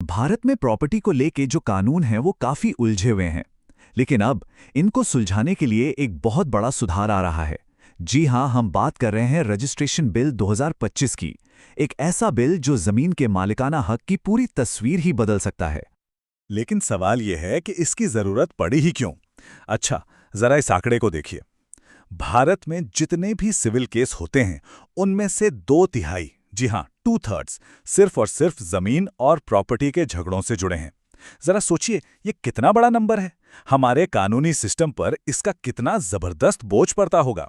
भारत में प्रॉपर्टी को लेके जो कानून हैं वो काफी उलझे हुए हैं। लेकिन अब इनको सुलझाने के लिए एक बहुत बड़ा सुधार आ रहा है। जी हां, हम बात कर रहे हैं रजिस्ट्रेशन बिल 2025 की। एक ऐसा बिल जो जमीन के मालिकाना हक की पूरी तस्वीर ही बदल सकता है। लेकिन सवाल यह है कि इसकी जरूरत पड़ी ही क्यों? अच्छा, जरा इस आंकड़े को देखिए। भारत में जितने भी सिविल केस होते हैं, उनमें से 2/3, जी हां, 2/3 सिर्फ और सिर्फ जमीन और प्रॉपर्टी के झगड़ों से जुड़े हैं। जरा सोचिए, ये कितना बड़ा नंबर है। हमारे कानूनी सिस्टम पर इसका कितना जबरदस्त बोझ पड़ता होगा।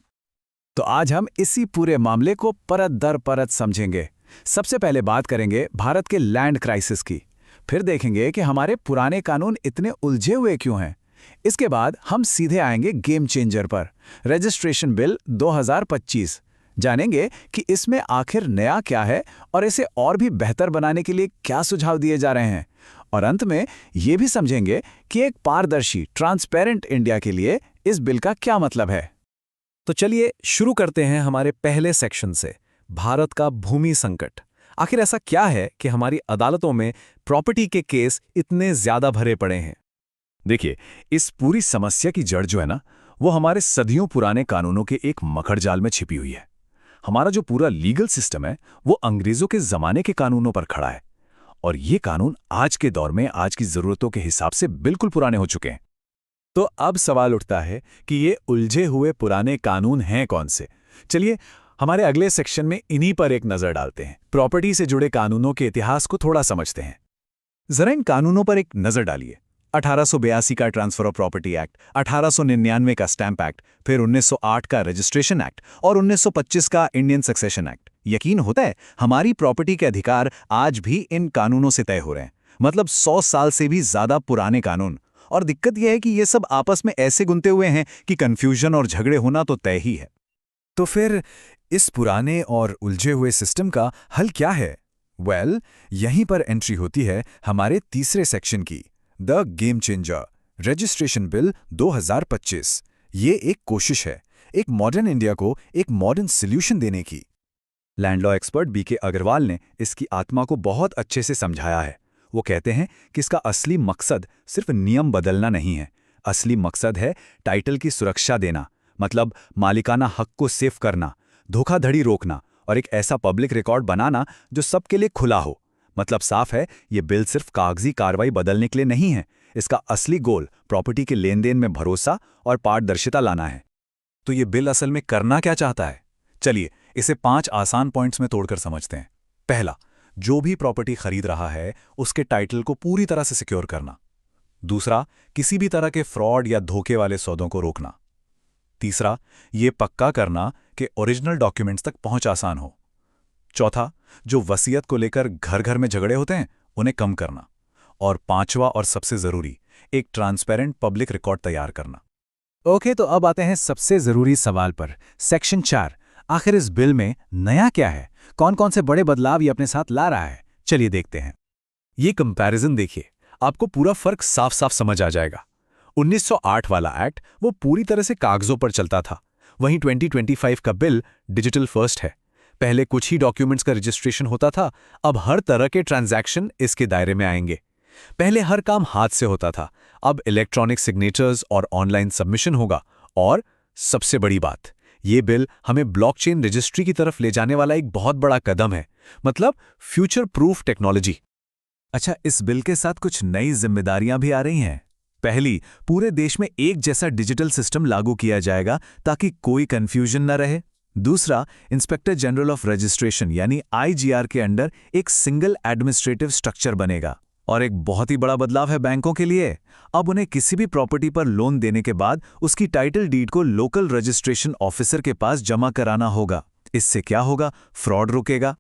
तो आज हम इसी पूरे मामले को परत दर परत समझेंगे। सबसे पहले बात करेंगे भारत के लैंड क्राइसिस की। फिर देखेंगे कि हमारे पुराने कानून इतने उलझे हुए क्यों हैं। इसके बाद हम सीधे आएंगे गेम चेंजर पर, रजिस्ट्रेशन बिल 2025। जानेंगे कि इसमें आखिर नया क्या है और इसे और भी बेहतर बनाने के लिए क्या सुझाव दिए जा रहे हैं। और अंत में ये भी समझेंगे कि एक पारदर्शी, ट्रांसपेरेंट इंडिया के लिए इस बिल का क्या मतलब है। तो चलिए शुरू करते हैं हमारे पहले सेक्शन से, भारत का भूमि संकट। आखिर ऐसा क्या है कि हमारी अदालतों में प्रॉपर्टी के केस इतने ज्यादा भरे पड़े हैं? देखिए, इस पूरी समस्या की जड़ जो है ना, वो हमारे सदियों पुराने कानूनों के एक मकड़जाल में छिपी हुई है। हमारा जो पूरा लीगल सिस्टम है वो अंग्रेजों के जमाने के कानूनों पर खड़ा है, और ये कानून आज के दौर में आज की जरूरतों के हिसाब से बिल्कुल पुराने हो चुके हैं। तो अब सवाल उठता है कि ये उलझे हुए पुराने कानून हैं कौन से। चलिए हमारे अगले सेक्शन में इन्हीं पर एक नजर डालते हैं। प्रॉपर्टी से जुड़े कानूनों के इतिहास को थोड़ा समझते हैं। जरा इन कानूनों पर एक नजर डालिए। 1882 का ट्रांसफर ऑफ प्रॉपर्टी एक्ट, 1899 का स्टैंप एक्ट, फिर 1908 का रजिस्ट्रेशन एक्ट और 1925 का इंडियन सक्सेशन एक्ट। यकीन होता है हमारी प्रॉपर्टी के अधिकार आज भी इन कानूनों से तय हो रहे हैं। मतलब 100 साल से भी ज्यादा पुराने कानून। और दिक्कत यह है कि ये सब आपस में ऐसे गुंथे हुए हैं कि कंफ्यूजन और झगड़े होना तो तय ही है। तो फिर इस पुराने और उलझे हुए सिस्टम का हल क्या है? यहीं पर एंट्री होती है हमारे तीसरे सेक्शन की, the game changer, registration bill 2025। ये एक कोशिश है एक मॉडर्न इंडिया को एक मॉडर्न सॉल्यूशन देने की। Land law expert BK Agarwal ने इसकी आत्मा को बहुत अच्छे से समझाया है। वो कहते हैं कि इसका असली मकसद सिर्फ नियम बदलना नहीं है। असली मकसद है टाइटल की सुरक्षा देना, मतलब मालिकाना हक को सेफ करना, धोखाधड़ी रोकना और एक ऐसा पब्लिक रिकॉर्ड बनाना जो सबके लिए खुला हो। मतलब साफ है, ये बिल सिर्फ कागजी कार्रवाई बदलने के लिए नहीं है। इसका असली गोल प्रॉपर्टी के लेन देन में भरोसा और पारदर्शिता लाना है। तो ये बिल असल में करना क्या चाहता है? चलिए इसे 5 आसान पॉइंट्स में तोड़कर समझते हैं। पहला, जो भी प्रॉपर्टी खरीद रहा है उसके टाइटल को पूरी तरह से सिक्योर करना। दूसरा, किसी भी तरह के फ्रॉड या धोखे वाले सौदों को रोकना। तीसरा, ये पक्का करना कि ओरिजिनल डॉक्यूमेंट्स तक पहुंच आसान हो। चौथा, जो वसीयत को लेकर घर घर में झगड़े होते हैं उन्हें कम करना। और पांचवा और सबसे जरूरी, एक ट्रांसपेरेंट पब्लिक रिकॉर्ड तैयार करना। ओके, तो अब आते हैं सबसे जरूरी सवाल पर, सेक्शन 4। आखिर इस बिल में नया क्या है? कौन कौन से बड़े बदलाव ये अपने साथ ला रहा है? चलिए देखते हैं। ये कंपैरिजन देखिए, आपको पूरा फर्क साफ साफ समझ आ जाएगा। 1908 वाला एक्ट वो पूरी तरह से कागजों पर चलता था। वहीं 2025 का बिल डिजिटल फर्स्ट है। पहले कुछ ही डॉक्यूमेंट्स का रजिस्ट्रेशन होता था, अब हर तरह के ट्रांजैक्शन इसके दायरे में आएंगे। पहले हर काम हाथ से होता था, अब इलेक्ट्रॉनिक सिग्नेचर्स और ऑनलाइन सबमिशन होगा। और सबसे बड़ी बात, ये बिल हमें ब्लॉकचेन रजिस्ट्री की तरफ ले जाने वाला एक बहुत बड़ा कदम है, मतलब फ्यूचर प्रूफ टेक्नोलॉजी। अच्छा, इस बिल के साथ कुछ नई जिम्मेदारियां भी आ रही हैं। पहली, पूरे देश में एक जैसा डिजिटल सिस्टम लागू किया जाएगा ताकि कोई कंफ्यूजन न रहे। दूसरा, इंस्पेक्टर जनरल ऑफ रजिस्ट्रेशन यानी आईजीआर के अंडर एक सिंगल एडमिनिस्ट्रेटिव स्ट्रक्चर बनेगा। और एक बहुत ही बड़ा बदलाव है बैंकों के लिए। अब उन्हें किसी भी प्रॉपर्टी पर लोन देने के बाद उसकी टाइटल डीड को लोकल रजिस्ट्रेशन ऑफिसर के पास जमा कराना होगा। इससे क्या होगा? फ्रॉड रुकेगा।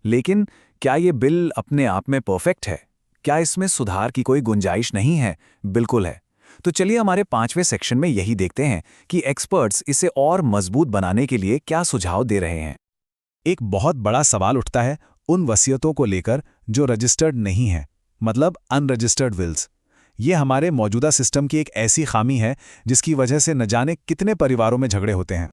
लेकिन क्या ये बिल अपने आप में परफेक्ट है? क्या इसमें सुधार की कोई गुंजाइश नहीं है? बिल्कुल है। तो चलिए हमारे 5वें सेक्शन में यही देखते हैं कि एक्सपर्ट्स इसे और मजबूत बनाने के लिए क्या सुझाव दे रहे हैं। एक बहुत बड़ा सवाल उठता है उन वसीयतों को लेकर जो रजिस्टर्ड नहीं है, मतलब अनरजिस्टर्ड विल्स। ये हमारे मौजूदा सिस्टम की एक ऐसी खामी है जिसकी वजह से न जाने कितने परिवारों में झगड़े होते हैं।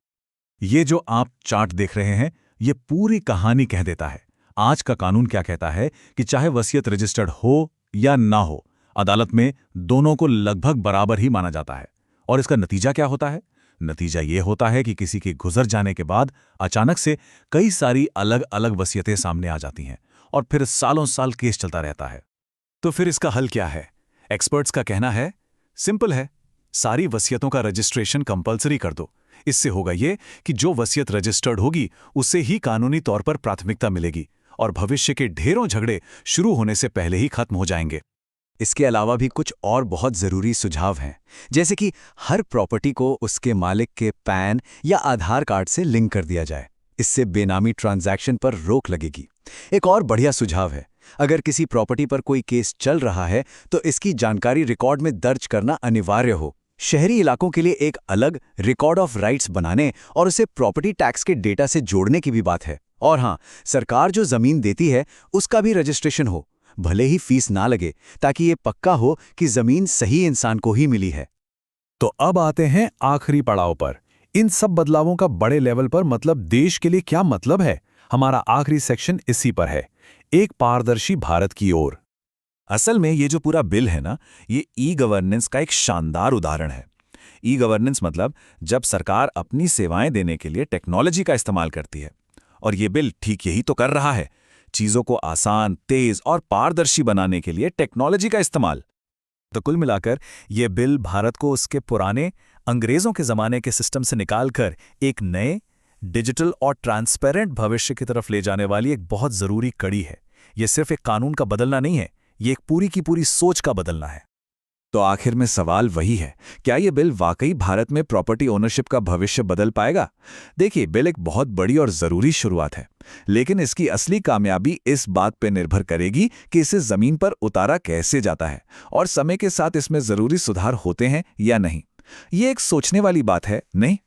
ये जो आप चार्ट देख रहे हैं, ये पूरी कहानी कह देता है। आज का कानून क्या कहता है कि चाहे वसीयत रजिस्टर्ड हो या ना हो, अदालत में दोनों को लगभग बराबर ही माना जाता है। और इसका नतीजा क्या होता है? नतीजा ये होता है कि किसी के गुजर जाने के बाद अचानक से कई सारी अलग अलग वसीयतें सामने आ जाती हैं और फिर सालों साल केस चलता रहता है। तो फिर इसका हल क्या है? एक्सपर्ट्स का कहना है सिंपल है, सारी वसीयतों का रजिस्ट्रेशन कंपलसरी कर दो। इससे होगा ये कि जो वसीयत रजिस्टर्ड होगी उसे ही कानूनी तौर पर प्राथमिकता मिलेगी और भविष्य के ढेरों झगड़े शुरू होने से पहले ही खत्म हो जाएंगे। इसके अलावा भी कुछ और बहुत ज़रूरी सुझाव हैं, जैसे कि हर प्रॉपर्टी को उसके मालिक के पैन या आधार कार्ड से लिंक कर दिया जाए। इससे बेनामी ट्रांजैक्शन पर रोक लगेगी। एक और बढ़िया सुझाव है, अगर किसी प्रॉपर्टी पर कोई केस चल रहा है तो इसकी जानकारी रिकॉर्ड में दर्ज करना अनिवार्य हो। शहरी इलाकों के लिए एक अलग रिकॉर्ड ऑफ राइट्स बनाने और उसे प्रॉपर्टी टैक्स के डेटा से जोड़ने की भी बात है। और हाँ, सरकार जो ज़मीन देती है उसका भी रजिस्ट्रेशन हो, भले ही फीस ना लगे, ताकि ये पक्का हो कि ज़मीन सही इंसान को ही मिली है। तो अब आते हैं आखिरी पड़ाव पर। इन सब बदलावों का बड़े लेवल पर मतलब देश के लिए क्या मतलब है? हमारा आखिरी सेक्शन इसी पर है, एक पारदर्शी भारत की ओर। असल में ये जो पूरा बिल है ना, ये ई गवर्नेंस का एक शानदार उदाहरण है। ई गवर्नेंस मतलब जब सरकार अपनी सेवाएं देने के लिए टेक्नोलॉजी का इस्तेमाल करती है, और ये बिल ठीक यही तो कर रहा है, चीजों को आसान, तेज और पारदर्शी बनाने के लिए टेक्नोलॉजी का इस्तेमाल। तो कुल मिलाकर ये बिल भारत को उसके पुराने अंग्रेजों के जमाने के सिस्टम से निकालकर एक नए, डिजिटल और ट्रांसपेरेंट भविष्य की तरफ ले जाने वाली एक बहुत जरूरी कड़ी है। ये सिर्फ एक कानून का बदलना नहीं है, ये एक पूरी की पूरी सोच का बदलना है। तो आखिर में सवाल वही है, क्या ये बिल वाकई भारत में प्रॉपर्टी ओनरशिप का भविष्य बदल पाएगा? देखिए, बिल एक बहुत बड़ी और ज़रूरी शुरुआत है, लेकिन इसकी असली कामयाबी इस बात पर निर्भर करेगी कि इसे ज़मीन पर उतारा कैसे जाता है और समय के साथ इसमें ज़रूरी सुधार होते हैं या नहीं। ये एक सोचने वाली बात है, नहीं?